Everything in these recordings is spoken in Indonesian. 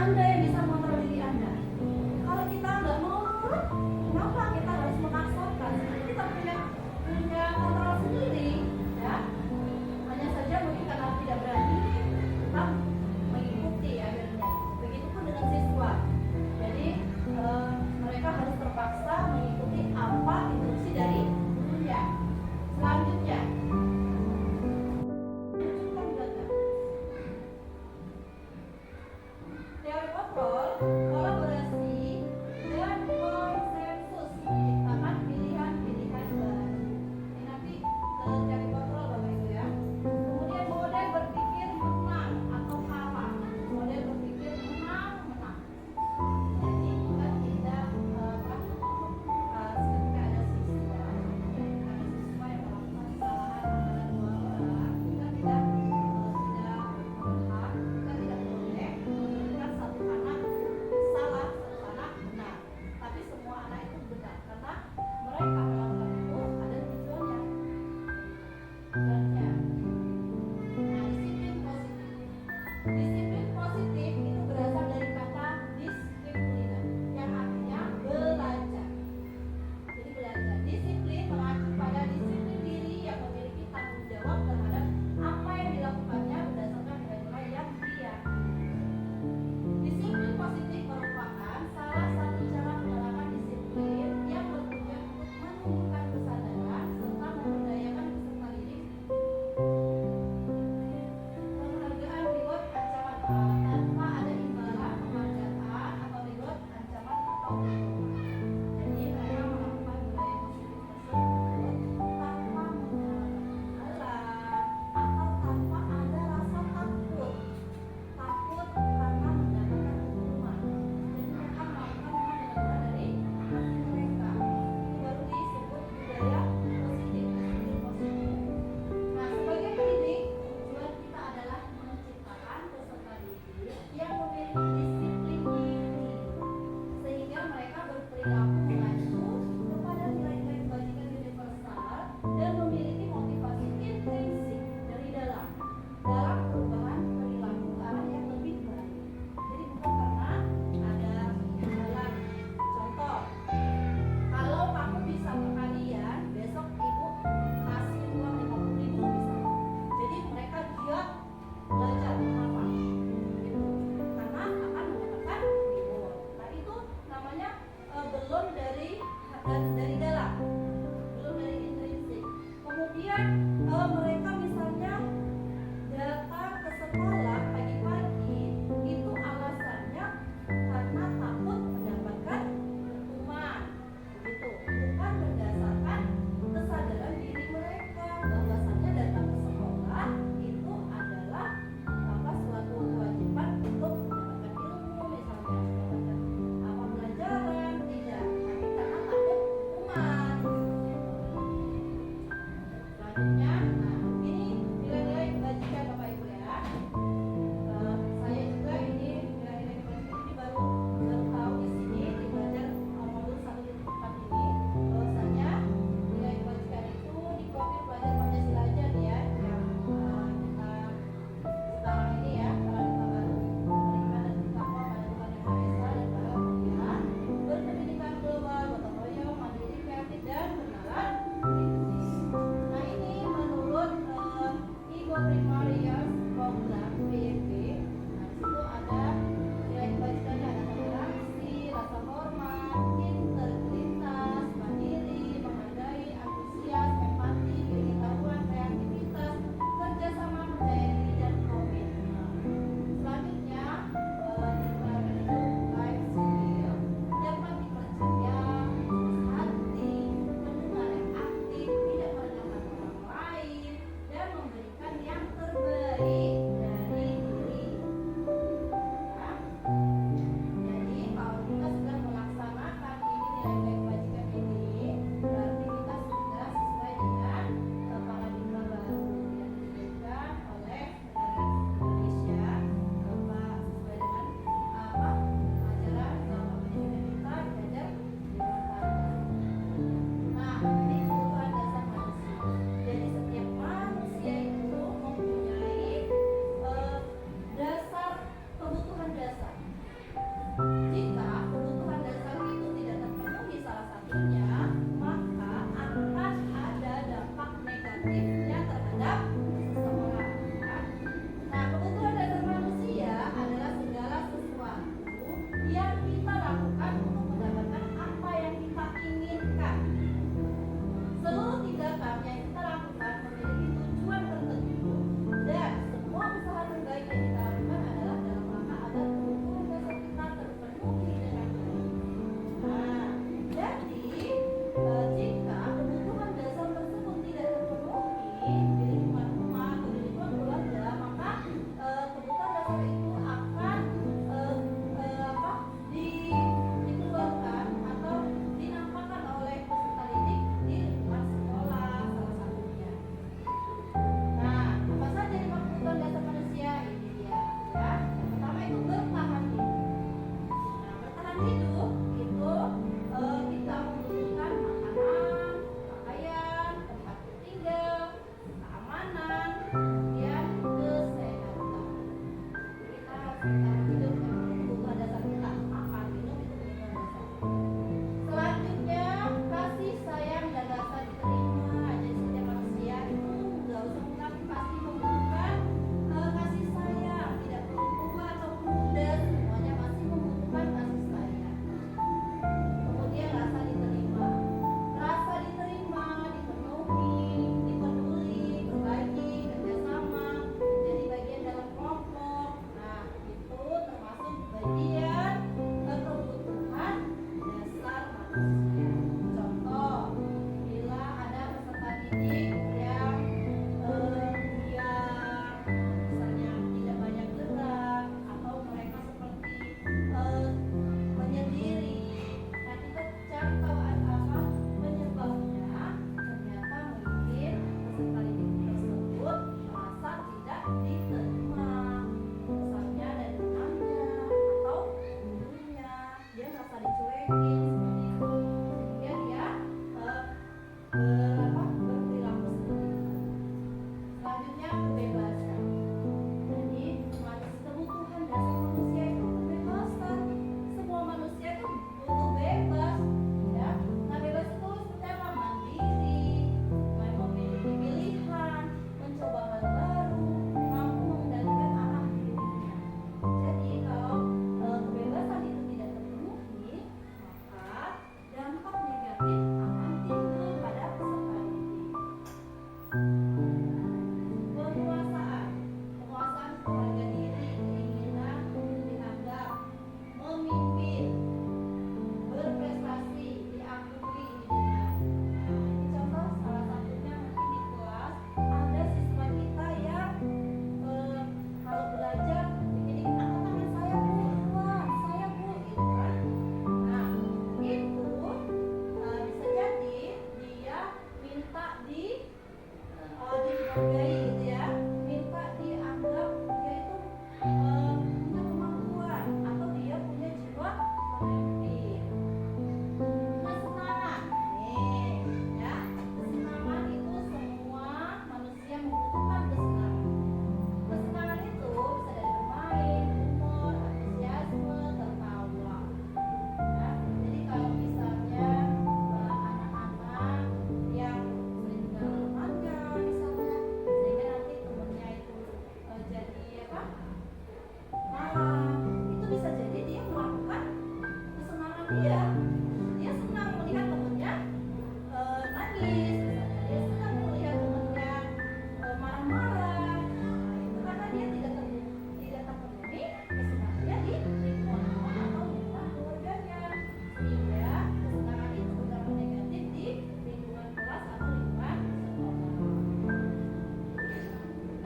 Anda yang bisa mengontrol diri Anda. Kalau kita nggak mau nurut, kenapa kita harus memaksakan? Kita punya kontrol sendiri, ya. Hanya saja mungkin karena tidak berani, tetap mengikuti akhirnya. Begitupun dengan siswa. Jadi mereka harus terpaksa mengikuti apa instruksi dari gurunya. Selanjutnya, teori kontrol dia. Dia senang melihat temannya nangis, misalnya. Dia senang melihat temannya marah-marah. Nah, itu karena dia tidak terpenuhi kesenangannya di lingkungan rumah atau lingkungan keluarganya. Sehingga kesenangan itu berdampak negatif di lingkungan kelas atau lingkungan sekolah.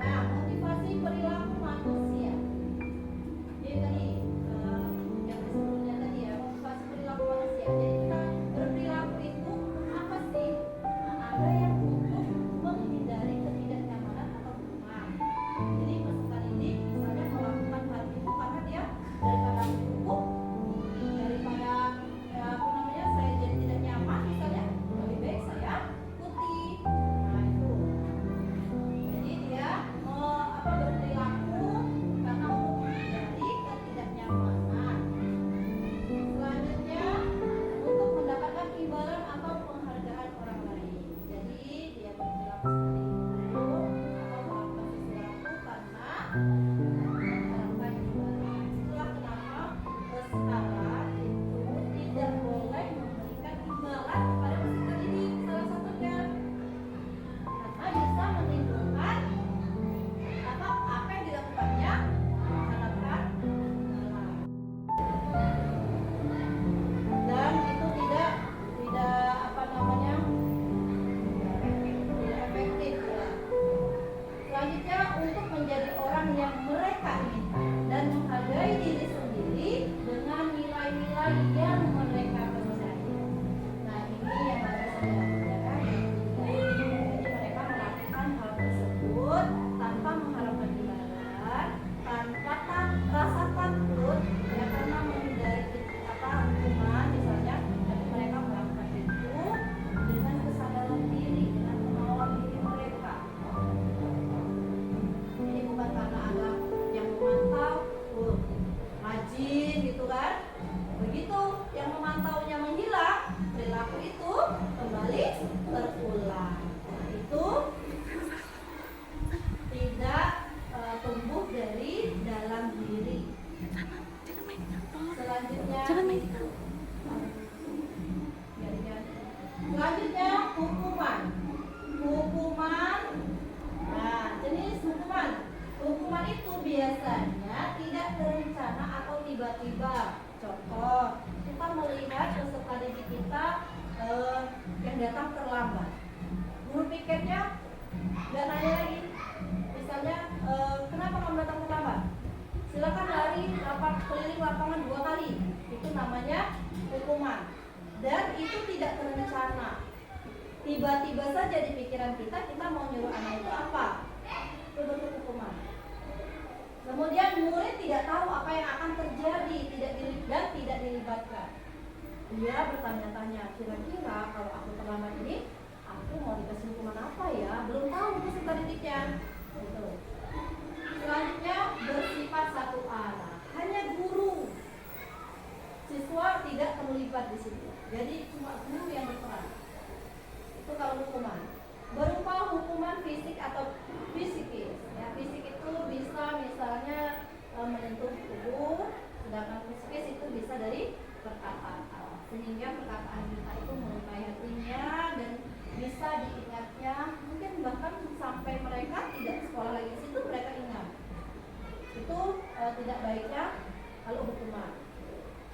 Nah, motivasi perilaku manusia. Jadi tadi yang sebelumnya tadi ya, motivasi perilaku manusia. Jadi kita berperilaku itu apa sih? Nah, ada yang untuk menghindari ketidaknyamanan atau hukuman. Jadi peserta didik misalnya melakukan hal itu karena dia daripada hukum, daripada apa namanya saya jadi tidak nyaman misalnya, lebih baik saya putih. Nah itu. Jadi dia berperilaku karena menghindari ketidaknyamanan. Selanjutnya untuk mendapatkan imbalan atau penghargaan orang lain. Jadi dia berperilaku seperti itu atau melakukan sesuatu karena mengharapkan imbalan. Itulah kenapa sekarang itu tidak boleh memberikan imbalan kepada peserta didik, salah satunya karena bisa menimbulkan apa yang dilakukannya mengharapkan imbalan. Dan itu tidak apa namanya tidak efektif ya. Selanjutnya untuk menjadi orang yang mereka inginkan dan menghargai diri sendiri dengan nilai-nilai yang mereka percaya. Nah ini yang harus saya kerjakan. Jadi mereka melakukan hal tersebut tanpa mengharapkan imbalan, tanpa rasa takut ya karena menghindari hukuman misalnya, tapi mereka melakukan itu dengan kesadaran diri, dengan kemauan diri mereka. Jadi bukan karena ada yang memantau, rajin gitu kan. Begitu yang memantaunya menghilang, perilaku itu kembali terulang. Nah, itu tidak tumbuh dari dalam diri. Selanjutnya hukuman. Nah, jenis hukuman itu biasanya tidak terencana atau tiba-tiba. Contoh, kita melihat peserta didik kita yang datang terlambat. Guru piketnya nggak nanya lagi. Misalnya, kenapa kamu datang terlambat? Silakan lari keliling lapangan 2 kali. Itu namanya hukuman. Dan itu tidak terencana. Tiba-tiba saja di pikiran kita mau nyuruh anak itu apa? Itu bentuk hukuman. Kemudian murid tidak tahu apa yang akan terjadi, tidak dilibatkan. Dia bertanya-tanya, kira-kira kalau aku terlambat ini, aku mau dikasih hukuman apa ya? Belum tahu peserta didiknya. Gitu. Selanjutnya bersifat satu arah. Hanya guru, siswa tidak terlibat di situ. Jadi cuma guru yang berperan. Itu kalau hukuman. Berupa hukuman fisik atau psikis. Ya, fisik itu bisa misalnya menyentuh tubuh, sedangkan psikis itu bisa dari perkataan. Sehingga perkataan kita itu melukai hatinya dan bisa diingatnya. Mungkin bahkan sampai mereka tidak sekolah lagi di situ mereka ingat. Itu tidak baiknya kalau hukuman.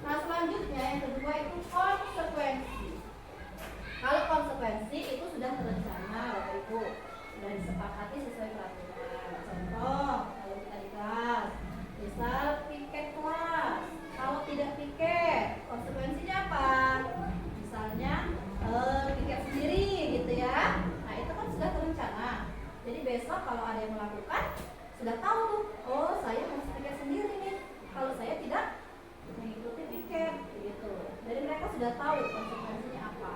Nah selanjutnya yang kedua itu konsekuensi. Kalau konsekuensi itu sudah terencana Bapak Ibu, sudah disepakati sesuai peraturan. Contoh kalau kita di kelas, misal piket kelas. Kalau tidak piket, konsekuensinya apa? Misalnya piket sendiri gitu ya. Nah itu kan sudah terencana. Jadi besok kalau ada yang melakukan sudah tahu tuh, oh saya harus piket sendiri nih. Kalau saya tidak mengikuti piket, gitu. Jadi mereka sudah tahu konsekuensinya apa.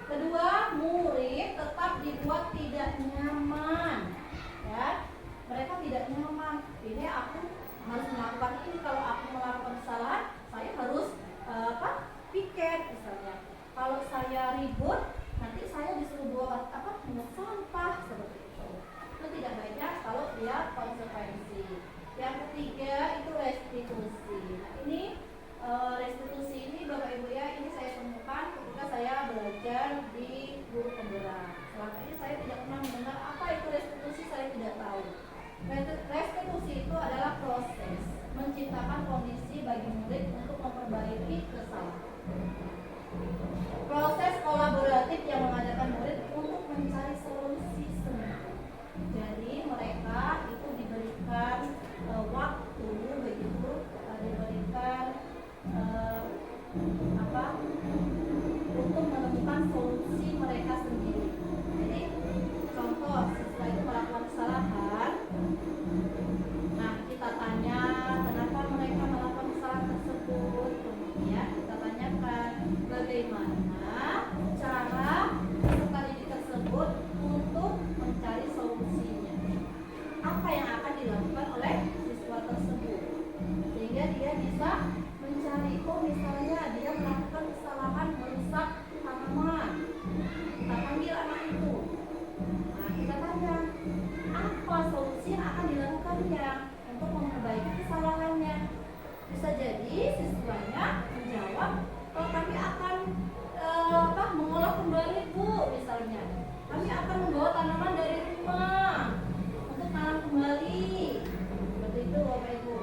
Kedua, murid tetap dibuat tidak nyaman, ya. Mereka tidak nyaman. Ini aku harus melakukan ini. Kalau aku melakukan kesalahan, saya harus piket misalnya. Kalau saya ribut, nanti saya disuruh bawa minyak sampah seperti itu. Itu tidak baiknya kalau dia konsekuensi. Yang ketiga itu restitusi. Nah ini restitusi ini Bapak apa untuk menemukan solusi mereka sendiri. Jadi contoh siswa itu melakukan kesalahan, nah kita tanya kenapa mereka melakukan kesalahan tersebut, kemudian kita tanyakan bagaimana cara peserta didik tersebut untuk mencari solusinya, apa yang akan dilakukan oleh siswa tersebut, sehingga dia bisa mencari, oh misalnya dia melakukan kesalahan merusak tanaman, kita panggil anak itu, nah kita tanya apa solusi yang akan dilakukannya untuk memperbaiki kesalahannya. Bisa jadi siswanya menjawab, oh kami akan mengolah kembali Bu, misalnya kami akan membawa tanaman dari rumah untuk tanam kembali, seperti itu Bapak Ibu.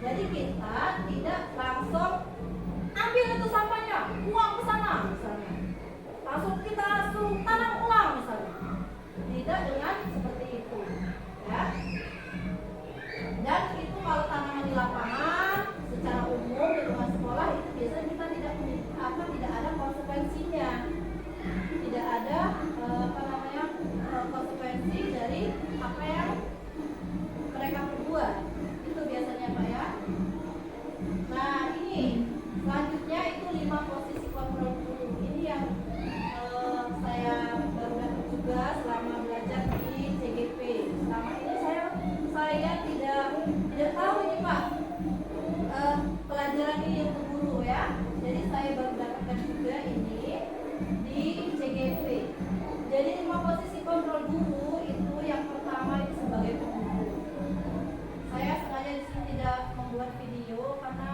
Jadi kita tidak langsung ambil itu sampahnya, buang ke sana misalnya, langsung kita langsung tanam ulang misalnya, tidak dengan seperti itu ya. Dan itu kalau tanaman di lapangan secara umum di rumah sekolah itu biasanya kita tidak ada konsekuensinya, tidak ada konsekuensi dari apa yang mereka perbuat, itu biasanya Pak ya. Nah ini selanjutnya itu 5 posisi kontrol guru, ini yang saya baru dapat juga selama belajar di CGP. Selama ini saya tidak tahu ini Pak, pelajaran ini untuk guru ya. Jadi saya baru dapatkan juga ini di CGP. Jadi 5 posisi kontrol guru itu yang pertama itu sebagai pengurus. Saya sengaja di sini tidak membuat video karena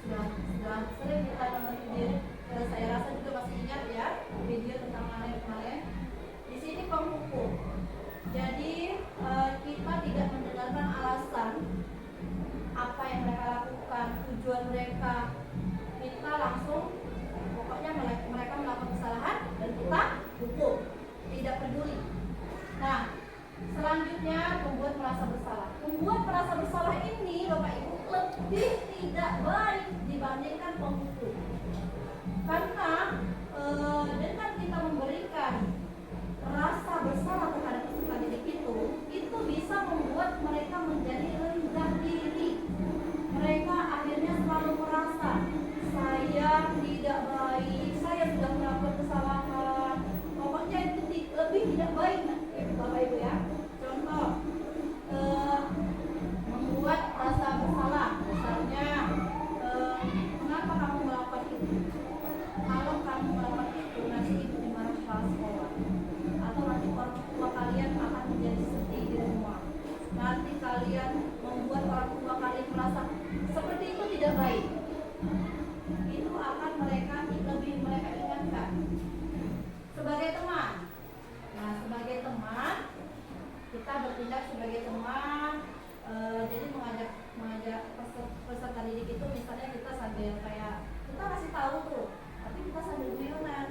sudah sering kita nonton video. Saya rasa juga masih ingat ya video tentang kemarin. Di sini penghukum. Jadi kita tidak mendengarkan alasan apa yang mereka lakukan, tujuan mereka. Kita langsung pokoknya mereka melakukan kesalahan dan kita hukum, tidak peduli. Nah, selanjutnya membuat merasa bersalah. Membuat merasa bersalah ini Bapak Ibu lebih tidak baik dibandingkan penghukum. Karena dengan kita memberikan rasa bersalah terhadap peserta didik itu bisa membuat mereka menjadi rendah diri. Mereka akhirnya selalu merasa saya tidak baik, saya sudah melakukan kesalahan. Pokoknya itu lebih tidak baik Bapak Ibu ya. Contoh membuat rasa bersalah, misalnya kenapa kamu melakukan itu? Kalau kamu melakukan itu nanti ibu dimarah kepala sekolah, atau nanti orang tua kalian akan menjadi sedih di rumah. Nanti kalian membuat orang tua kalian merasa seperti itu tidak baik. Itu akan lebih mereka ingatkan. Sebagai teman, nah sebagai teman kita bertindak sebagai teman. Jadi mengajak peserta didik itu misalnya kita sambil kayak kita kasih tahu tuh, tapi kita sambil guyonan.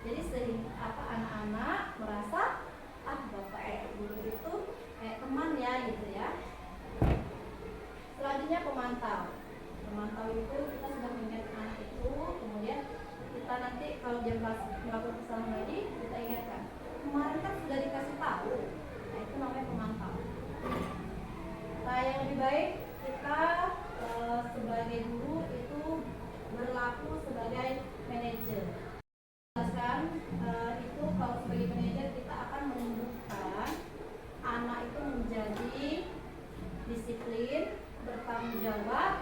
Jadi sehingga anak-anak merasa bapak guru itu kayak teman ya gitu ya. Selanjutnya pemantau. Pemantau itu kita sudah mengingatkan anak itu, kemudian kita nanti kalau dia melakukan kesalahan lagi kita ingatkan. Kemarin kan sudah dikasih tahu. Nah itu namanya pemantau. Nah yang lebih baik kita sebagai guru itu berlaku sebagai manajer. Jelaskan itu kalau sebagai manajer kita akan menumbuhkan anak itu menjadi disiplin, bertanggung jawab,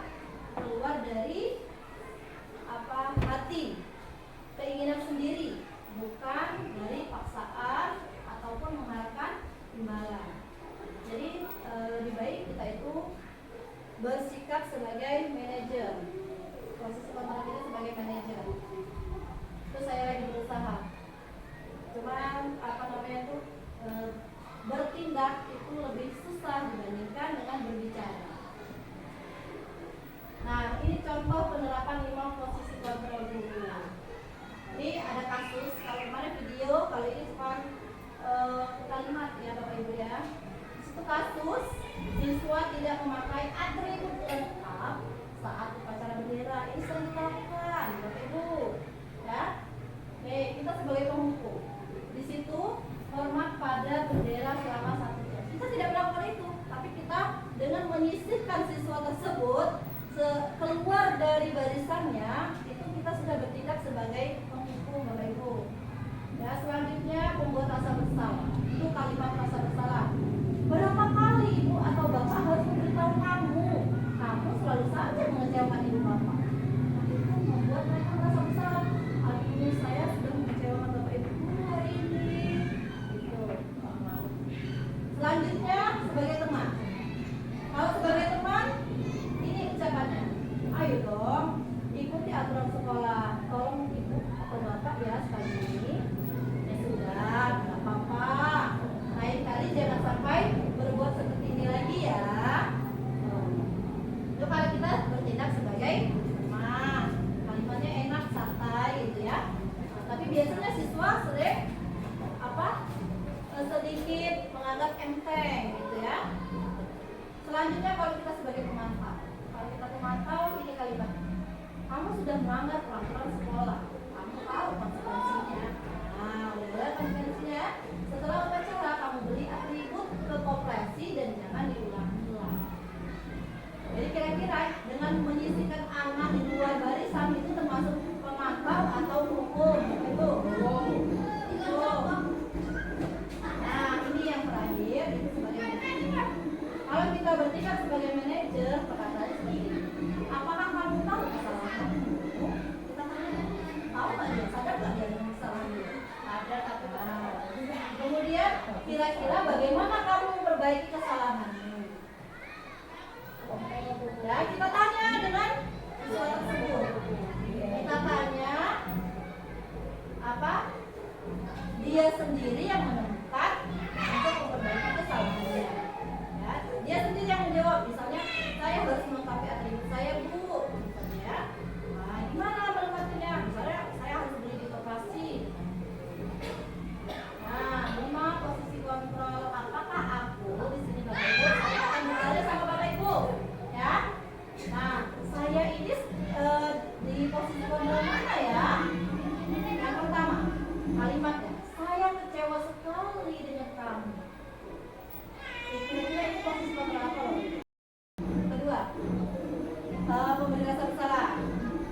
keluar dari hati, keinginan sendiri, bukan dari paksa. biasanya itu kita sudah bertindak sebagai penghukum Bapak Ibu. Ya, selanjutnya pembuat rasa bersalah. Itu kalimat rasa bersalah. Berapa kali ibu atau bapak harus memberitahu kamu, kamu selalu saja mengecewakan ibu bapak. Nah, itu membuat mereka merasa bersalah. Aduh, saya sudah mengecewakan bapak ibu hari ini. Itu. Selanjutnya sebagai teman. Kalau sebagai teman, ini ucapannya. Ayo dong, ikuti aturan sekolah. Tolong ibu atau bapak ya sekali ini. Ya sudah, nggak apa-apa. Lain kali jangan sampai berbuat seperti ini lagi ya. Itu kalau kita bertindak sebagai teman, kalimatnya enak, santai gitu ya. Tapi biasanya siswa sering sedikit menganggap enteng gitu ya. Selanjutnya kalau kita sebagai pemantau, kalau kita pemantau ini kalimat, kamu sudah melanggar peraturan sekolah, kamu tahu konsekuensinya. Nah, udah konsekuensinya. Setelah upacara kamu beli atribut ke koperasi dan jangan diulang-ulang. Jadi kira-kira dengan menyisihkan anak di luar barisan itu termasuk pemantau atau hukum? Itu. Nah, ini yang terakhir itu sebagai manajer. Kalau kita bertindak sebagai manajer, perkataannya seperti ini. Apakah kamu tahu kesalahanmu? Kita tanya, tahu nggak dia? Sadar nggak dia dengan kesalahannya? Ada tapi kemudian kira-kira bagaimana kamu memperbaiki kesalahanmu? Ya, kita tanya dengan siswa tersebut. Kita tanya apa? Dia sendiri yang menemukan untuk memperbaiki kesalahannya. Ya, dia sendiri yang menjawab. Misalnya, saya harus melengkapi atribut saya, Bu. Misalnya, nah, gimana melengkapinya? Misalnya, saya harus beli di koperasi. Nah, 5 posisi kontrol. Apakah aku di sini Bapak Ibu? Saya akan bertanya sama Bapak Ibu, ya. Nah, saya ini di posisi kontrol mana ya? Yang pertama, kalimatnya, saya kecewa sekali dengan kamu. Kira-kira ini posisi kontrol apa loh? Kedua, pemberi rasa bersalah.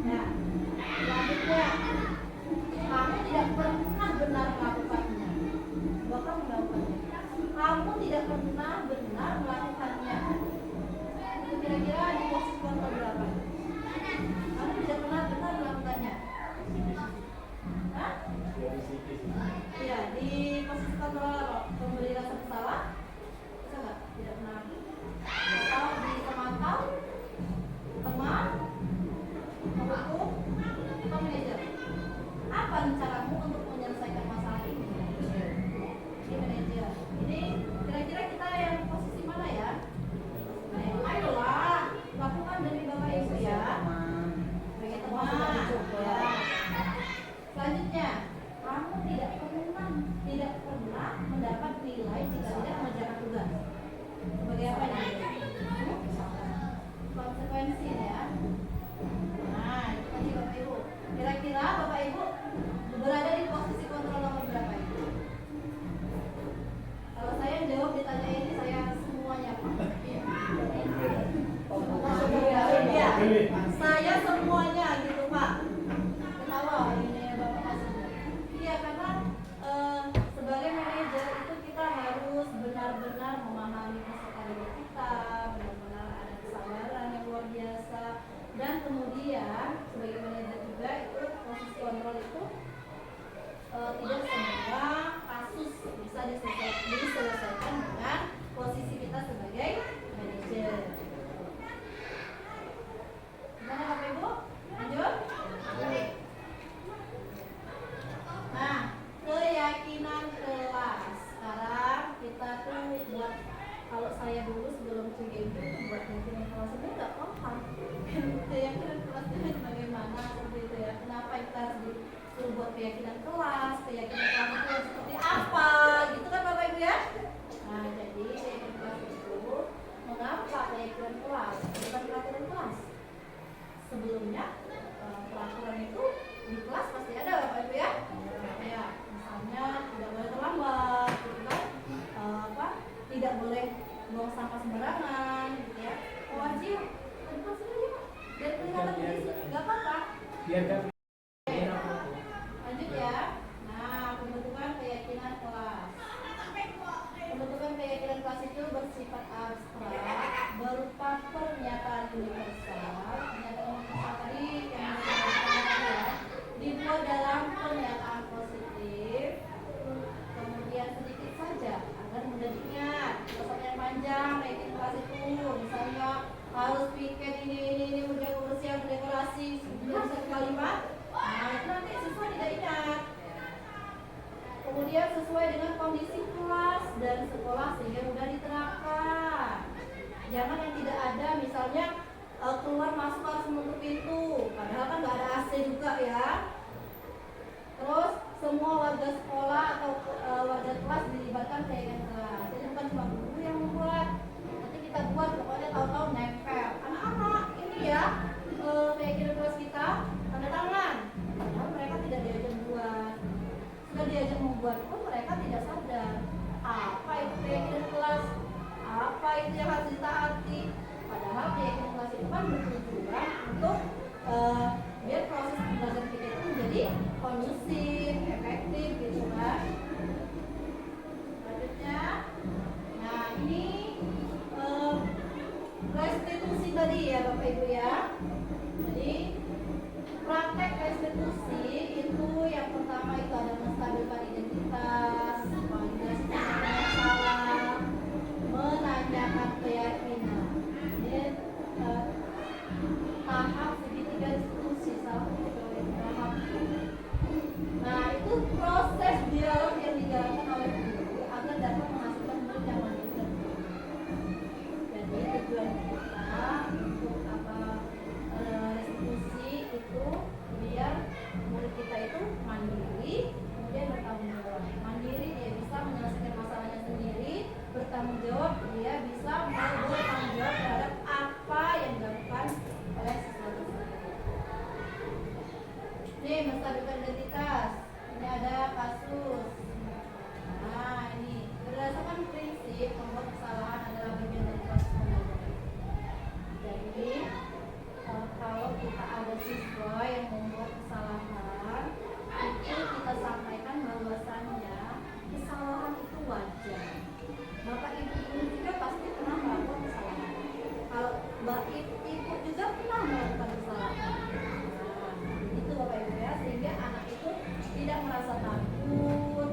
Nah, selanjutnya, kamu tidak pernah benar melakukannya. Bapak melakukannya. Kamu tidak pernah benar melakukannya. Itu kira-kira di posisi kontrol berapa? Kamu tidak pernah benar melakukannya. Hah? Iya, di posisi kontrol pemberi rasa bersalah. Bisa nggak? Tidak pernah. Atau di pemantau, teman, penghukum, atau manajer. Apa caramu untuk menyelesaikan masalah ini? Di manajer. Ini kira-kira kita yang posisi mana ya? Ayolah, lakukan demi Bapak Ibu ya. Sebagai teman. Ya. Selanjutnya, kamu tidak pernah mendapat nilai jika tidak mengerjakan tugas. Sebagai apa ini? Konsekuensi ya. Nah, itu tadi Bapak Ibu. Kira-kira Bapak Ibu berada di posisi kontrol nomor berapa itu? Kalau saya jawab ditanya ini, saya semuanya Pak. Iya. Saya semuanya gitu Pak. Ketawa ini Bapak maksudnya. Iya, karena sebagai manajer itu kita harus benar-benar memahami peserta didik kita, benar-benar ada kesabaran yang luar biasa, dan kemudian sebagai manajer juga itu posisi kontrol itu tidak semua kasus bisa diselesaikan dengan posisi kita sebagai manajer. Gimana Bapak Ibu? Lanjut? Nah, keyakinan kelas. Sekarang kita tuh buat, kalau saya dulu sebelum CGMP itu buat keyakinan kelas itu nggak paham. Keyakinan kelas itu bagaimana seperti itu ya? Kenapa kita harus disuruh buat keyakinan kelas? Keyakinan kelas itu seperti apa? Gitu kan Bapak Ibu ya? Nah, jadi keyakinan kelas itu mengapa keyakinan kelas? Bukan peraturan kelas. Sebelumnya peraturan itu di kelas pasti ada Bapak Ibu ya. Ya, misalnya tidak boleh terlambat, gitu kan? Tidak boleh buang sampah sembarangan, gitu ya. Wajib, kan sini aja Pak. Dan kelihatan di sini, nggak apa-apa. biar kan Lanjut ya. Nah, pembentukan keyakinan kelas. Pembentukan keyakinan kelas itu bersifat abstrak, berupa pernyataan universal. Pernyataan universal tadi yang tadi ya, dibuat dalam pernyataan positif. Kemudian sedikit saja agar mudah diingat. Tidak yang panjang keyakinan kelas itu. Misalnya harus piket ini udah kebersihan, dekorasi, sudah satu kalimat. Nah, itu nanti siswa tidak ingat. Kemudian sesuai dengan kondisi kelas dan sekolah sehingga mudah diterapkan. Jangan yang tidak ada, misalnya keluar masuk harus menutup pintu, padahal kan nggak ada AC juga ya. Terus semua warga sekolah atau warga kelas dilibatkan keyakinan kelas. Jadi bukan cuma guru yang membuat, nanti kita buat pokoknya tahu-tahu nempel. Anak-anak ini ya keyakinan kelas kita tanda tangan. Padahal mereka tidak diajak buat. Sudah diajak membuat pun mereka tidak sadar apa itu keyakinan kelas, apa itu yang harus ditaati. Padahal keyakinan kelas itu kan bertujuan untuk biar proses pembelajaran kita itu menjadi kondusif, efektif gitu kan. Selanjutnya, nah ini restitusi tadi ya Bapak Ibu ya. Jadi praktek restitusi itu yang pertama itu ada menstabilkan identitas, validasi masalah, menanyakan keyakinan. Ini tahap segitiga diskusi salah satu tahap. Nah itu proses dialog yang dijalankan oleh guru agar dapat menghasilkan murid yang mandiri. Jadi tujuan kita untuk restitusi itu biar murid kita itu mandiri, kemudian bertanggung jawab. Mandiri dia bisa menyelesaikan masalahnya sendiri, bertanggung jawab dia bisa bertanggung jawab terhadap apa yang dilakukan oleh siswa tersebut. Ini menstabilkan identitas. Ini ada kasus. Nah ini berdasarkan prinsip membuat kesalahan adalah bagian dari proses pembelajaran. Jadi kalau kita ada siswa yang membuat kesalahan, itu kita sampaikan bahwasannya kesalahan itu wajar. Bapak ibu guru juga pasti pernah melakukan kesalahan. Kalau bapak ibu juga pernah melakukan kesalahan. Nah, itu Bapak Ibu ya, sehingga anak itu tidak merasa takut,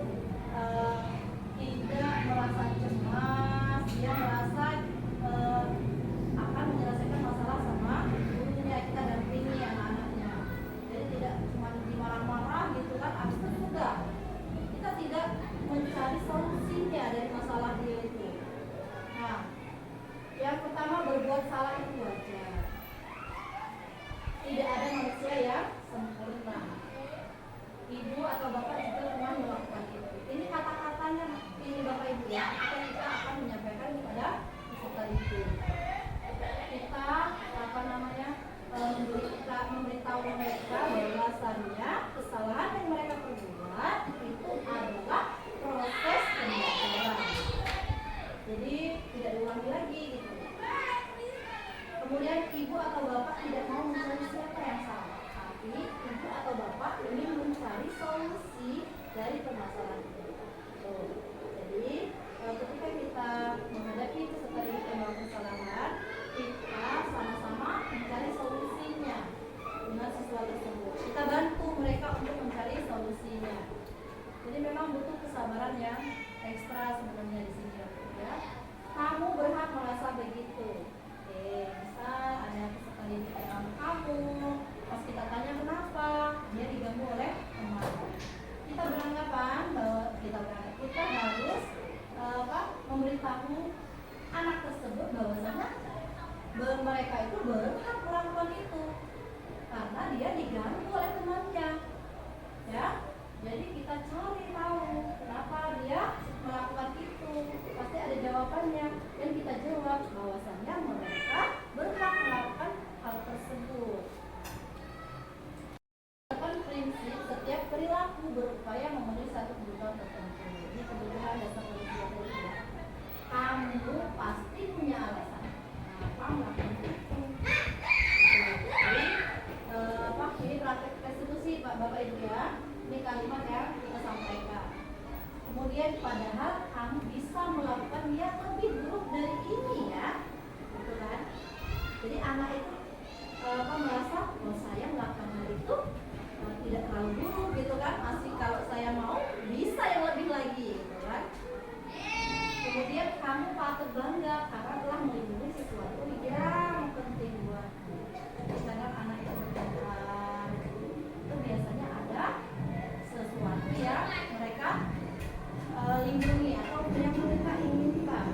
tidak merasa cemas, dia merasa akan menyelesaikan masalah sama gurunya. Kita dampingi anak-anaknya. Jadi tidak cuma dimarah-marah gitu kan, habis itu sudah. Kita tidak mencari solusinya dari masalah dia itu. Nah, yang pertama berbuat salah itu wajar. Tidak ada manusia yang sempurna. Ibu atau bapak juga pernah melakukan itu. Ini kata-katanya ini Bapak Ibu ya. Kita akan menyampaikan kepada peserta itu. Kita memberitahu mereka bahwasannya kesalahan yang mereka perbuat itu adalah proses pembelajaran. Jadi tidak diulangi lagi gitu. Kemudian ibu atau bapak tidak mau mencari siapa yang salah, tapi ibu atau bapak ingin mencari solusi dari permasalahan itu. Jadi ketika kita menghadapi peserta didik yang melakukan kesalahan, kita sama-sama mencari solusinya dengan siswa tersebut. Kita bantu mereka untuk mencari solusinya. Jadi memang butuh kesabaran yang ekstra sebenarnya di sini ya. Kamu berhak merasa begitu. Misal ada peserta didik yang kamu, pas kita tanya kenapa, dia diganggu oleh teman. Kita beranggapan bahwa kita harus memberitahu anak tersebut bahwasanya mereka itu berhak melakukan itu karena dia diganggu oleh temannya, ya. Jadi kita cari tahu kenapa dia melakukan itu, pasti ada jawabannya dan kita jawab bahwasannya mereka berhak melakukan hal tersebut. Bapak Ibu ya, ini kalimat yang kita sampaikan. Kemudian padahal kamu bisa melakukan yang lebih buruk dari ini ya, gitu kan? Jadi anak itu merasa, oh saya melakukan hal itu tidak terlalu buruk gitu kan, masih kalau saya mau bisa yang lebih lagi, gitu kan? Kemudian kamu patut bangga karena telah melindungi sesuatu yang penting buatmu. Misalnya anak itu berkata, itu biasanya ada sesuatu yang mereka lindungi atau yang mereka inginkan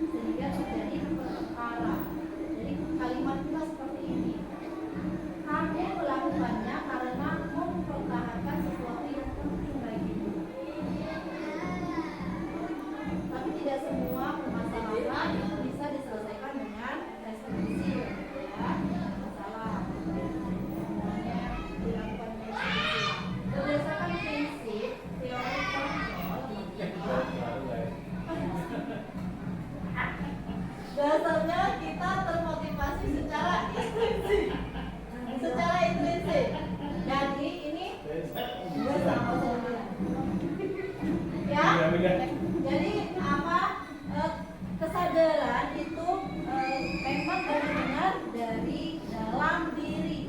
sehingga terjadi perkara. Jadi kalimat kita seperti ini, kamu melakukannya karena mempertahankan sesuatu yang penting bagimu. Tapi tidak semua permasalahan itu bisa diselesaikan dengan resolusi ya, masalah semuanya dilakukan resolusi berdasarkan prinsip teori dasarnya kita termotivasi secara intrinsik. Jadi ini ya. Jadi apa kesadaran itu memang benar-benar dari dalam diri.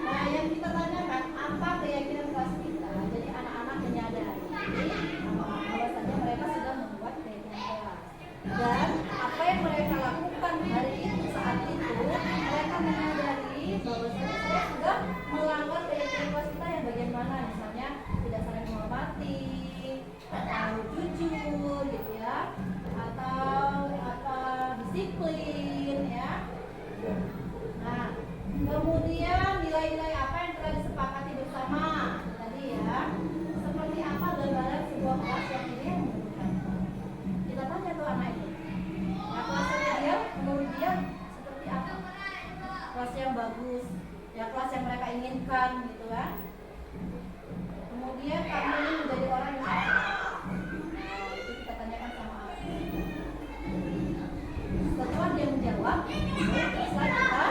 Nah, yang kita tanyakan apa keyakinan kelas kita. Jadi anak-anak menyadari bahwasanya mereka sudah membuat keyakinan kelas. Dan apa yang mereka lakukan hari itu saat itu mereka menyadari bahwasanya saya sudah melanggar keyakinan kelas kita yang bagian mana, misalnya tidak saling menghormati, atau jujur gitu ya, atau disiplin ya. Nah, kemudian nilai-nilai apa yang telah disepakati bersama tadi ya, seperti apa gambaran sebuah kelas yang ini yang menunjukkan. Kita tanya tuh anak itu, nah kelasnya dia menurut dia seperti apa, kelas yang bagus ya, kelas yang mereka inginkan gitu kan. Kemudian kamu ini menjadi orang yang itu kita tanyakan sama anak. Setelah dia menjawab, bisa kita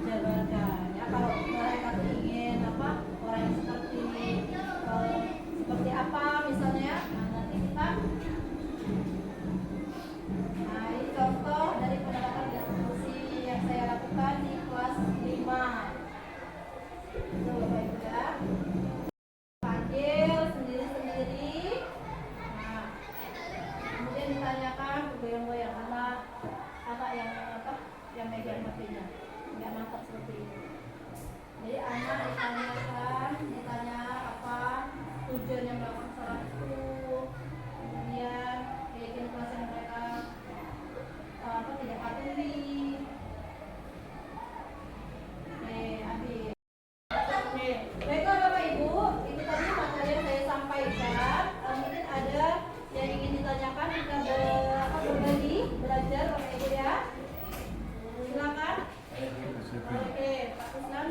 jabarkan ya, kalau mereka tuh ingin apa, orang yang seperti apa misalnya. Nah nanti kita, nah ini contoh dari pendekatan resolusi yang saya lakukan di kelas 5 itu Bapak Ibu ya. Panggil sendiri-sendiri. Nah, kemudian ditanyakan bergoyang-goyang anak yang apa, yang megang HP-nya nggak mantap seperti itu. Jadi anak ditanya apa tujuannya melakukan salah itu, kemudian keyakinan kelas yang mereka tidak patuhi. Abi. Baiklah Bapak Ibu, ini tadi materi yang saya sampaikan. Mungkin ada yang ingin ditanyakan, kita berbagi belajar Bapak Ibu ya. Silakan. Oke, Pak Kusnan.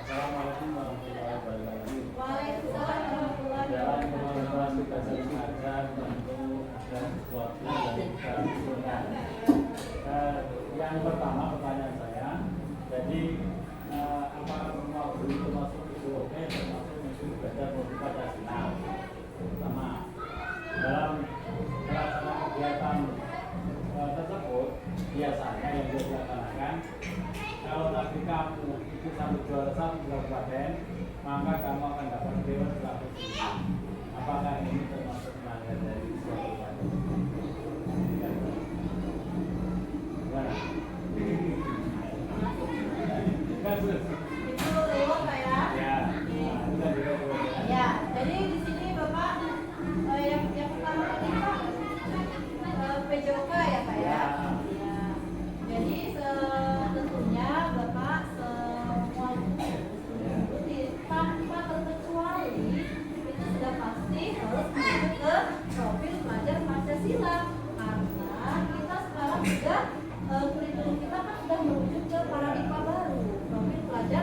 Assalamualaikum warahmatullahi wabarakatuh. Waalaikumsalam warahmatullahi Dalam wabarakatuh. mengelola tugas mengajar tentu ada sesuatu yang kita butuhkan. Yang pertama pertanyaan saya, jadi apakah semua guru termasuk itu oke, termasuk musuh belajar multiple Pancasila, pertama dalam melaksanakan kegiatan tersebut biasanya yang dilaksanakan kalau nanti kamu itu sampai juara satu kabupaten, maka kamu akan dapat dewan selaku sini. Apakah ini termasuk melanggar dari suatu kabupaten? Gimana? Itu lewat Pak ya? Ya, itu kan juga Ya, jadi di sini Bapak yang pertama tadi Pak PJOK ya Pak ya? Ya. Jadi tentunya Bapak semua mengikuti tanpa terkecuali itu sudah pasti harus menuju ke profil pelajar Pancasila, karena kita sekarang sudah kurikulum kita kan sudah merujuk ke paradigma baru, profil pelajar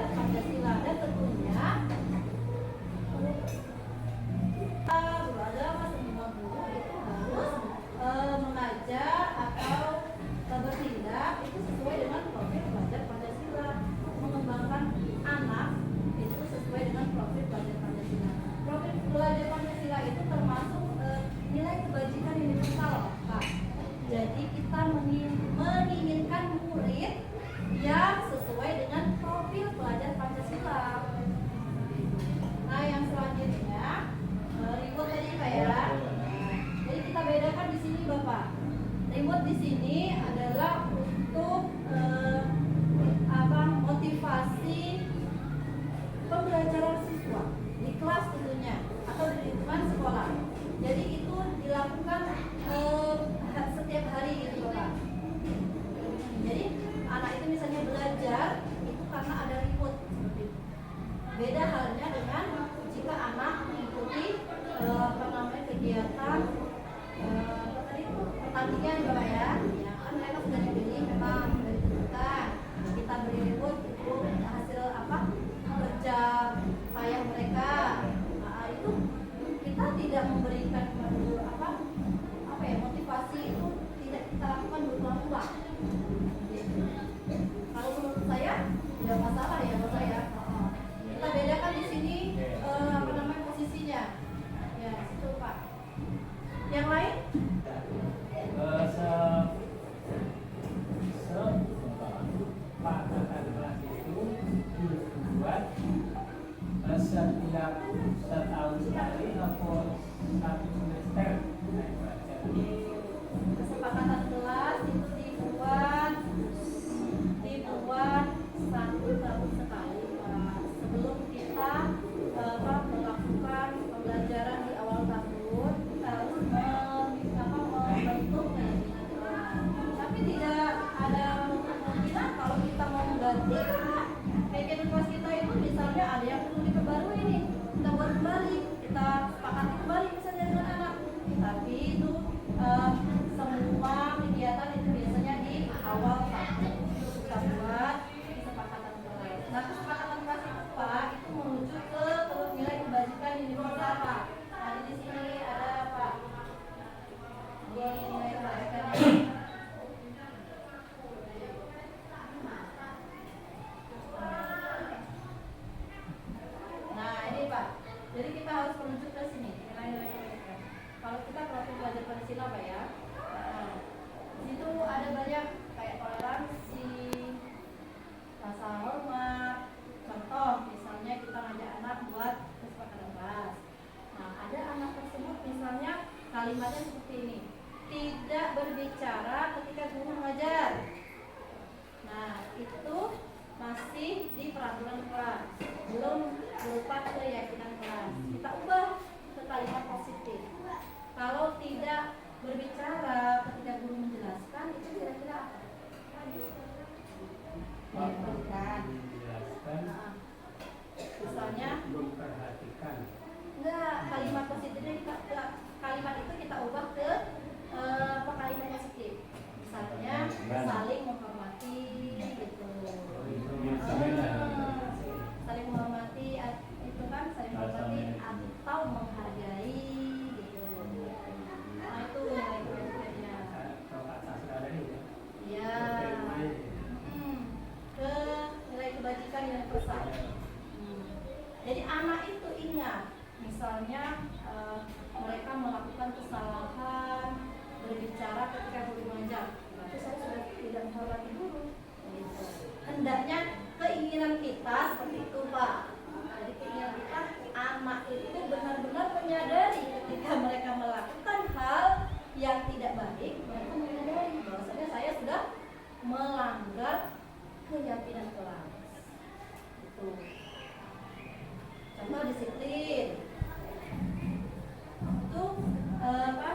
setahun sekali atau satu semester naik pelajar? Kesepakatan kelas itu dibuat satu tahun sekali, Pak. Sebelum kita melakukan pembelajaran di awal tahun, kita harus membentuk keyakinan kelas. Tapi tidak ada kemungkinan kalau kita mau mengganti keyakinan kelas kita itu, misalnya ada yang perlu diperbarui nih, kita buat kembali, kita sepakati kembali misalnya dengan anak. Tapi itu semua kegiatan itu biasanya di awal tahun kita buat kesepakatan kelas. Nah, kesepakatan kelas itu, Pak, itu menuju ke nilai kebajikan universal, Pak. Nah, di sini ada, Pak, ini nilai kebajikannya. Nah, ini, Pak, jadi kita harus menuju ke sini nilai-nilai kebajikan. Kalau kita pelaku belajar Pancasila, Pak, ya, nah, di situ ada banyak kayak toleransi, rasa hormat. Contoh, misalnya kita ngajak anak buat kesepakatan kelas. Nah, ada anak tersebut misalnya kalimatnya seperti ini: tidak berbicara ketika guru mengajar. Nah, itu masih di peraturan kelas, belum berupa keyakinan kelas. Kita ubah ke kalimat positif. Kalau tidak berbicara ketika guru menjelaskan, itu kira-kira apa? Menjelaskan. Nah, misalnya Memperhatikan. enggak, kalimat positifnya kalimat itu kita ubah ke kalimat positif. Misalnya saling menghormati gitu. Saling menghormati itu kan, saling menghormati atau menghargai gitu. Nah, itu nilai kebajikannya. Iya. Ke nilai kebajikan yang besar. Jadi anak itu ingat, misalnya mereka melakukan kesalahan berbicara ketika guru mengajar, berarti saya sudah tidak menghormati guru. Gitu. Hendaknya keinginan kita seperti itu, Pak. Jadi keinginan kita, anak itu benar-benar menyadari ketika mereka melakukan hal yang tidak baik, mereka menyadari bahwasanya saya sudah melanggar keyakinan kelas. Itu. Contoh disiplin. Itu apa?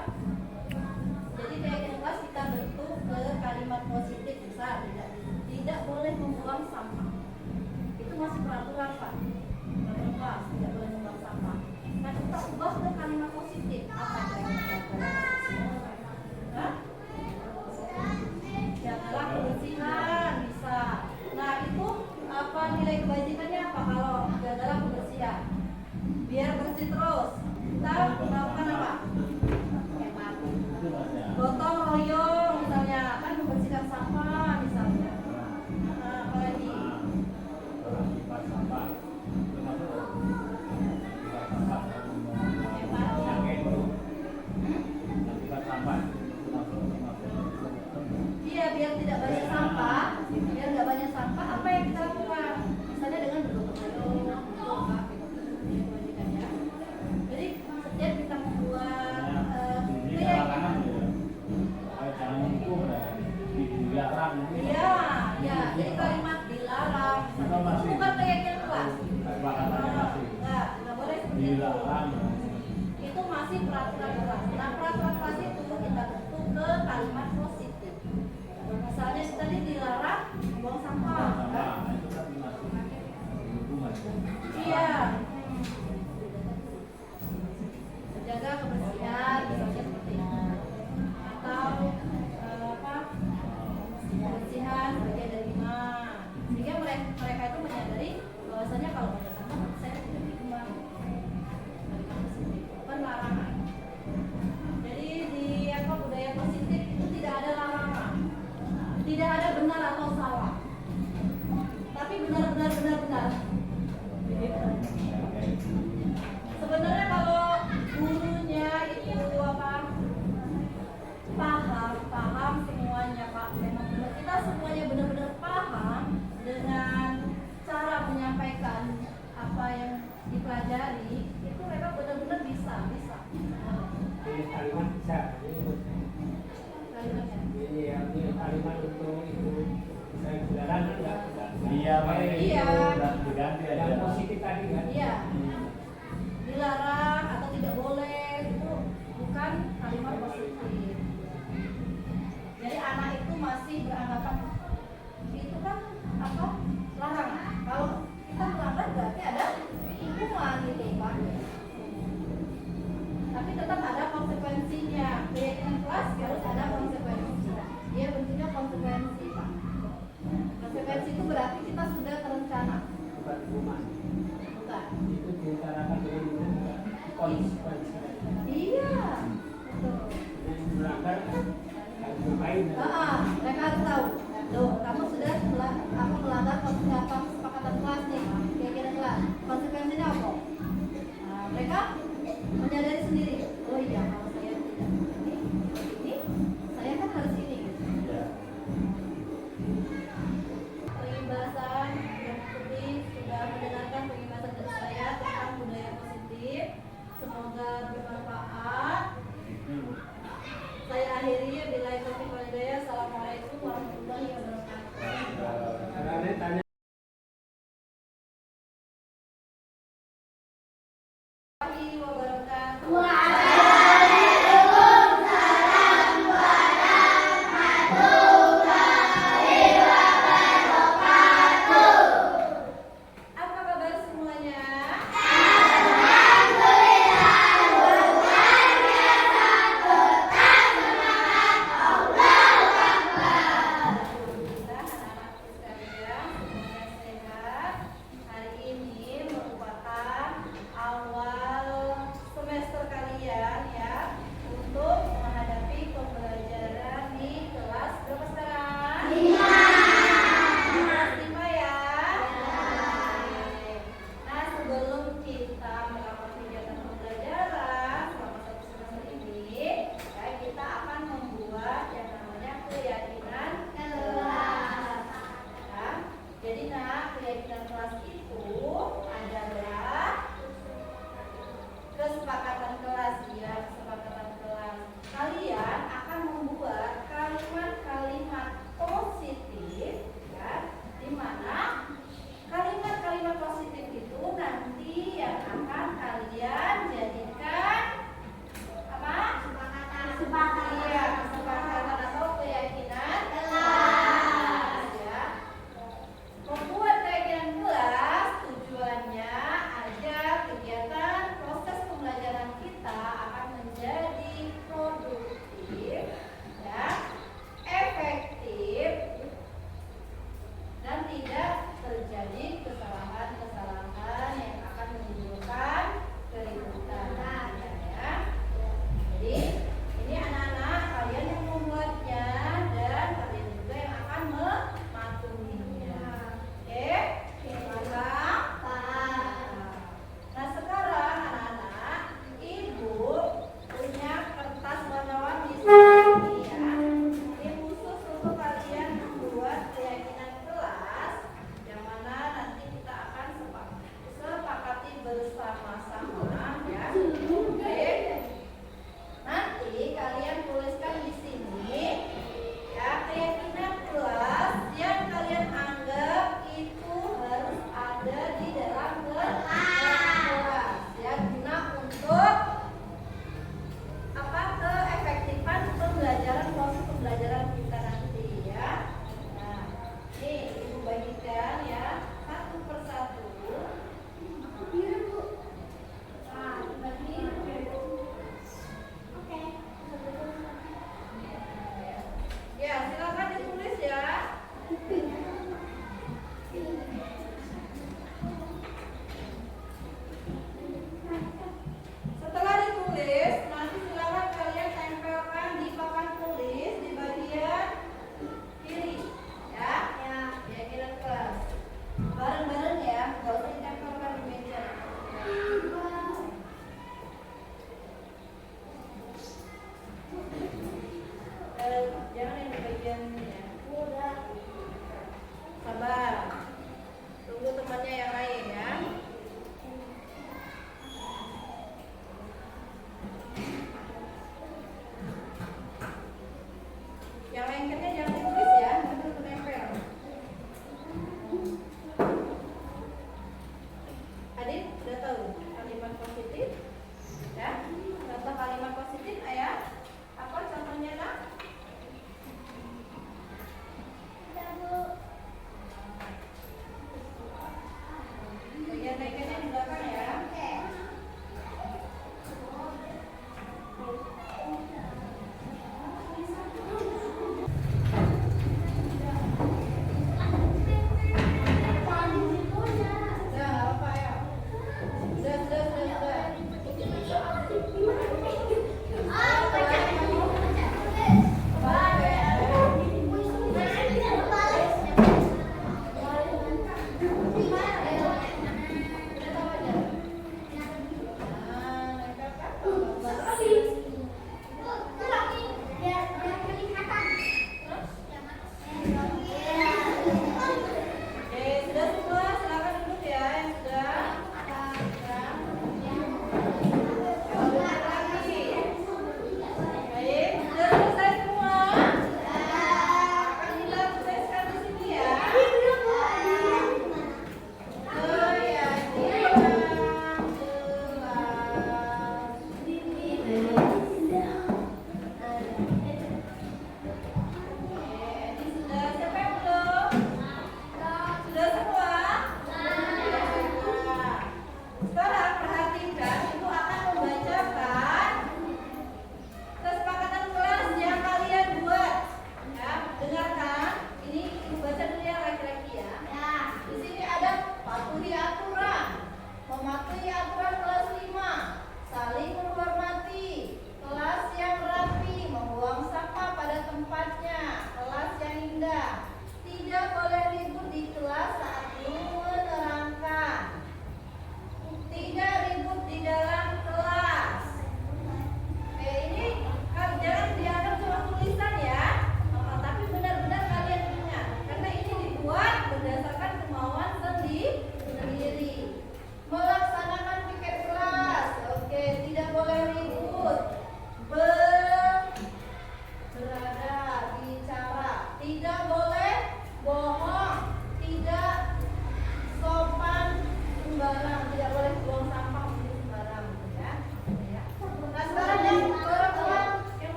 Jadi keyakinan kelas kita bentuk ke kalimat positif, misal tidak boleh membuang sampah. Itu masih peraturan, Pak. Peraturan kelas tidak boleh membuang sampah. Nah, kita ubah ke kalimat positif. Apa kalimat? Jagalah kebersihan, bisa. Nah, itu apa nilai kebajikannya apa? Kalau jagalah kebersihan, biar bersih terus, kita melakukan apa? Hemat. Gotong royong misalnya, kan membersihkan sampah misalnya. Nah, apalagi? Iya, biar tidak banyak sampah, biar nggak banyak sampah. Apa yang kita lakukan? Misalnya dengan bergotong royong, kebajikannya. Jadi setiap kita membuat keyakinan. Iya, ya. Jadi kalimat dilarang. Itu bukan keyakinan kelas. Nggak boleh seperti itu. Itu masih peraturan kelas. Nah, peraturan kelas itu kita bentuk ke kalimat positif. Misalnya tadi dilarang buang sampah. Iya. Menjaga kebersihan, misalnya seperti itu. Atau kebersihan bagian dari iman. Sehingga mereka itu menyadari bahwasanya kalau ada sampah saya tidak diiman. Penlarangan. Jadi di budaya positif itu tidak ada Iya, makanya itu Iya. udah diganti aja. Yang positif tadi kan. Iya. Dilarang atau tidak boleh itu bukan kalimat positif. Jadi anak itu masih beranggapan itu kan apa? Larang. Kalau kita melanggar berarti ada hukuman gitu, Pak. Tapi tetap ada konsekuensinya. Keyakinan kelas harus ada konsekuensinya. Dia bentuknya konsekuensi, Pak. Konsekuensi itu berarti kita sudah terencana. Bukan hukuman. Bukan. Itu direncanakan dulu konsekuensi. Iya. Betul. Yang melanggar harus ngapain? Mereka harus tahu. Ya.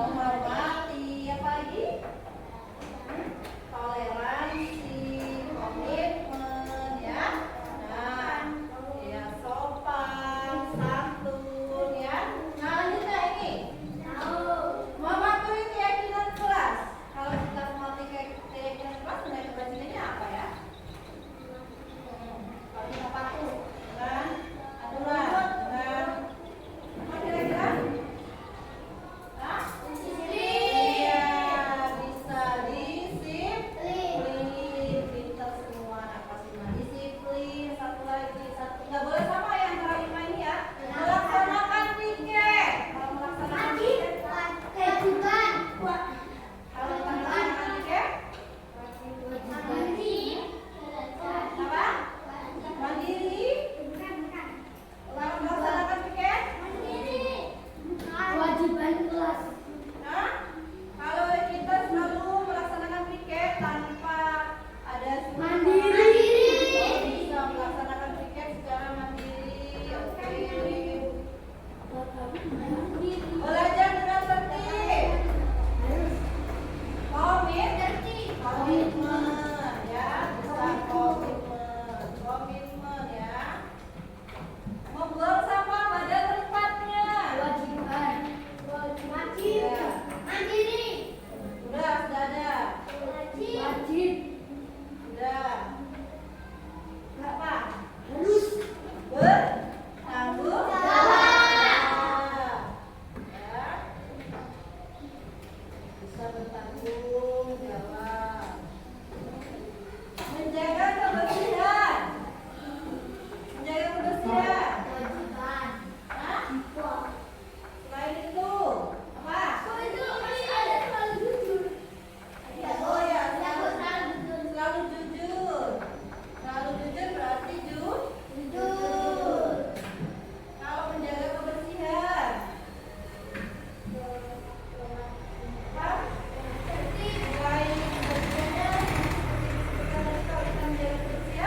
menghormati, apa lagi? Toleransi, komitmen, ya. Nah, ya sopan, santun, ya. Nah, lanjutnya ini. Mematuhi keyakinan kelas. Kalau kita mematuhi keyakinan kelas, nilai kebajikannya apa ya? Kalau kita patuh dengan aturan, dengan apa kira-kira? Hah? Iya, bisa disiplin. Pintar semua anak kelas 5. Disiplin, satu lagi, satu. Nggak boleh sama yang antara 5 ini ya. Melaksanakan piket. Kalau melaksanakan piket, kalau melaksanakan piket, apa? Mandiri. Kalau melaksanakan piket, Hah? Kalau kita selalu melaksanakan piket tanpa ada surat, bisa melaksanakan piket secara mandiri. Oke. Belajar dengan tertib. Komitmen, ya, bisa komitmen, ya. Membuang sampah pada tempatnya. Ya. Sudah ada. Sudah. Apa? Bertanggung jawab. Ya. Bisa bertanggung jawab. Menjaga kebersihan. Menjaga kebersihan. Hah? Selain itu, apa? Oh ya, selalu jujur. Selalu jujur berarti jujur. Kalau menjaga kebersihan, apa? Selain kebersihannya, kalau kita menjaga kebersihan,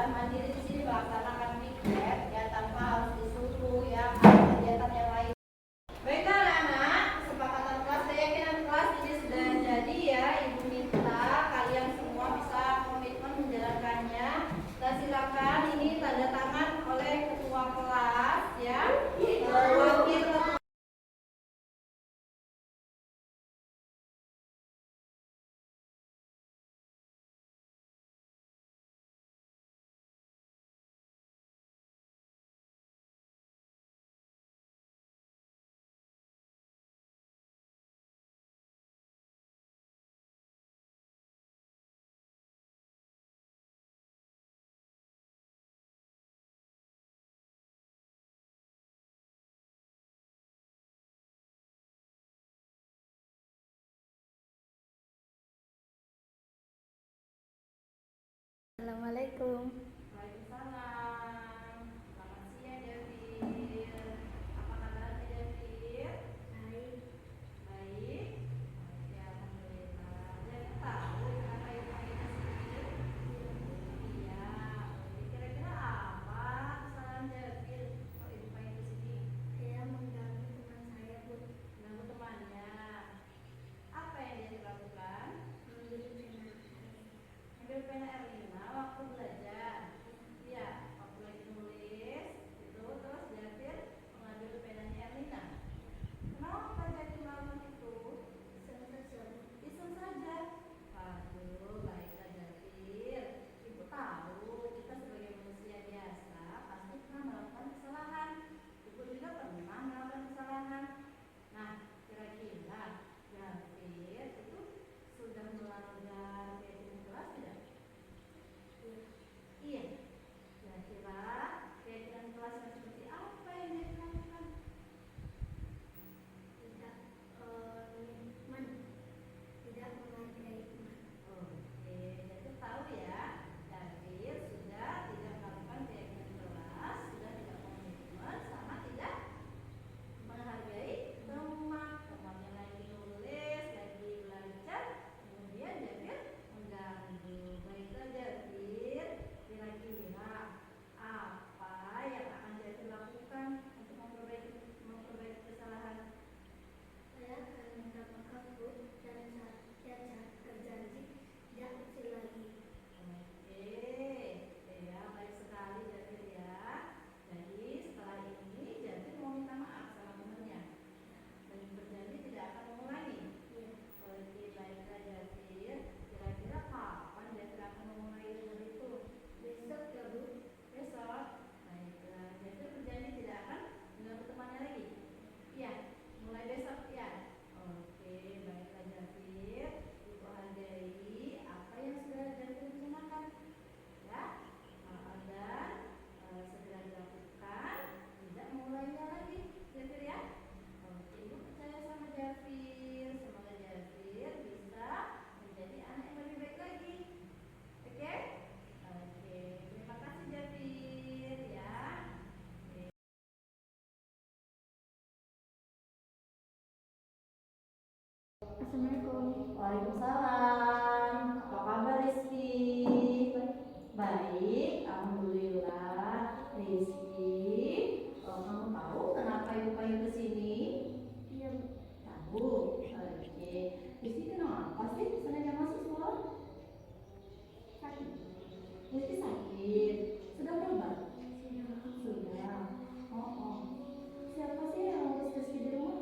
mandiri di sini melaksanakan piket ya tanpa harus disuruh ya ada kegiatan yang lain. Baiklah anak-anak, kesepakatan kelas, keyakinan kelas ini sudah jadi ya. Ibu minta kalian semua bisa komitmen menjalankannya. Dan silakan ini tanda tangan oleh ketua kelas ya. Wakil ketua. Assalamualaikum. Waalaikumsalam. Selamat siang Devir. Apa kabarnya Devir? Baik. Baik. Ya, alhamdulillah. Devir tahu kenapa ibu panggil ke sini? Iya. Kira-kira apa kesalahan Devir kalau ibu panggil ke sini? Saya mengganggu teman saya, Bu. Ganggu temannya. Apa yang dia lakukan? Mengambil pena. Ambil pena Erlina waktu belajar. Iya, waktu lagi nulis itu terus Devir mengambil penanya Erlina. Kenapa Devir melakukan itu? Iseng saja. Waduh, baiklah Devir. Ibu tahu kita sebagai manusia biasa pasti pernah melakukan kesalahan. Ibu juga pernah melakukan kesalahan. Nah, kira-kira Devir itu sudah melanggar keyakinan kelas tidak? Iya. Kira-kira keyakinan kelas yang seperti apa yang dia lakukan? Tidak komitmen. Tidak menghargai teman. Oke, jadi tahu ya, Davir sudah tidak melakukan keyakinan kelas, sudah tidak komitmen, sama tidak menghargai teman. Temannya lagi nulis, lagi belajar, kemudian Davir mengganggu. Baiklah Davir, kira-kira apa yang akan Davir lakukan untuk memperbaiki kesalahan? Saya akan minta maaf, Bu, dan saya berjanji tidak usil lagi. Oke, ya baik sekali Javir ya. Jadi setelah ini Javir mau minta maaf sama temannya dan berjanji tidak akan mengulangi. Iya. Oke, baiklah Javir. Kira-kira kapan Javir akan mengulangi hal itu? Besok ya, Bu. Besok. Baiklah, Javir berjanji tidak akan mengganggu temannya lagi. Iya, mulai besok ya. Oke, baiklah Javir. Ibu hargai apa yang sudah Javir rencanakan. Ya, dan segera dilakukan, tidak mengulanginya lagi, Javir ya. Oke, ibu percaya sama Javir. Semoga Javir bisa menjadi anak yang lebih baik lagi. Oke? Oke, terima kasih Javir ya. Assalamualaikum. Waalaikumsalam. Apa kabar Rizky? Baik, alhamdulillah. Rizky, kamu tahu kenapa ibu panggil ke sini? Iya, Bu. Tahu. Oke. Rizky kenapa sih sengaja masuk sekolah? Sakit. Rizky sakit. Sudah berobat? Sudah. Sudah. Oh. Siapa sih yang ngurus Rizky di rumah?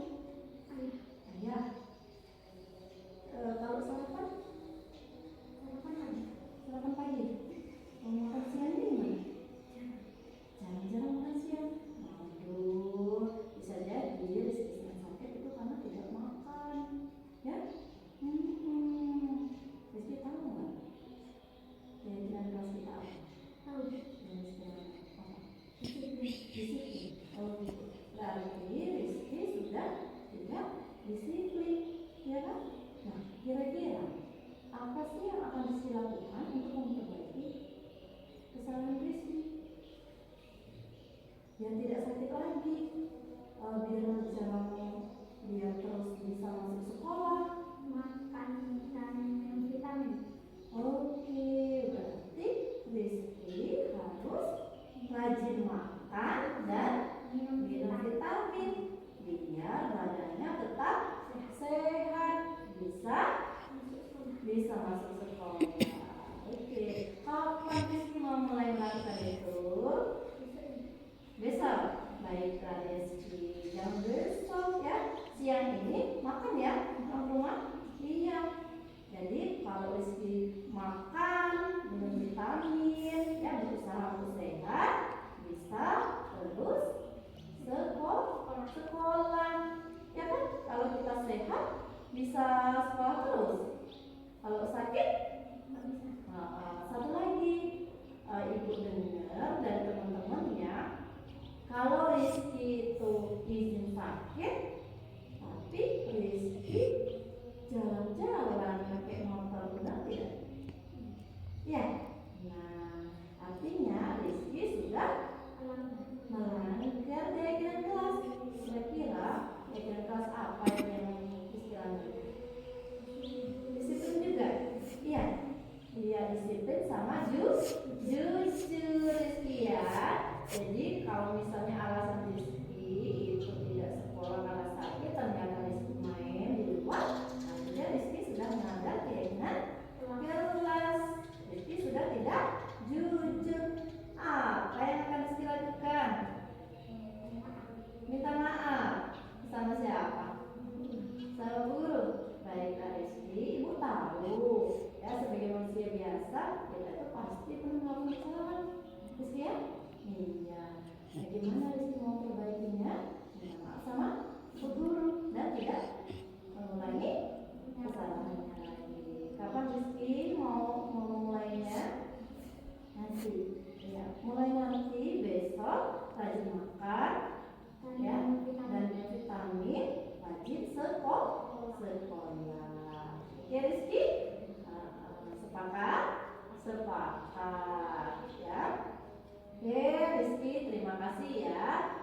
Ayah. Ayah. Kalau sarapan? Sarapan lagi. Sarapan pagi. Mau makan siangnya gimana? Jarang-jarang makan siang. Waduh, bisa jadi Rizky sedang sakit itu karena tidak makan. Ya? Rizky tahu nggak? Keyakinan kelas kita apa? Tahu. Keyakinan apa? Disiplin. Disiplin. Oh gitu. Berarti Rizky sudah tidak disiplin, ya kan? Nah, kira-kira apa sih yang akan Rizky lakukan untuk memperbaiki kesalahan Rizky? Biar tidak sakit lagi, biar terus bisa masuk sekolah. Makan dan minum vitamin. Oke, berarti Rizky besok. Baiklah Rizky, yang besok ya, siang ini makan ya, makan rumah. Iya. Jadi kalau Rizky makan, minum vitamin, ya berusaha untuk sehat, bisa terus sekolah. Ya kan? Kalau kita sehat, bisa sekolah terus. Kalau sakit, nggak bisa. Satu lagi, ibu dengar dari teman-temannya, kalau Rizky itu izin sakit, tapi Rizky jalan-jalan pakai motor, benar tidak? Ya. Nah, artinya Rizky sudah melanggar diagram kelas. Kira-kira diagram kelas apa yang istilahnya? Disiplin juga? Iya. Iya, disiplin sama jujur Rizky ya. Jadi kalau misalnya alasan Rizky itu tidak sekolah karena sakit, ternyata Rizky main di luar, artinya Rizky sudah melanggar keyakinan kelas. Rizky sudah tidak jujur. Apa yang akan Rizky lakukan? Minta maaf. Sama siapa? Sama guru. Baiklah Rizky, ibu tahu ya, sebagai manusia biasa kita itu pasti pernah melakukan kesalahan. Rizky ya? Iya. Bagaimana Rizky mau perbaikinya? Minta maaf sama bu guru dan tidak mengulangi kesalahannya lagi. Kapan Rizky mau memulainya? Nanti. Ya, mulai nanti besok rajin makan, ya, dan vitamin, rajin sekolah. Ya Rizky? Sepakat? Sepakat ya. Oke Rizky, terima kasih ya.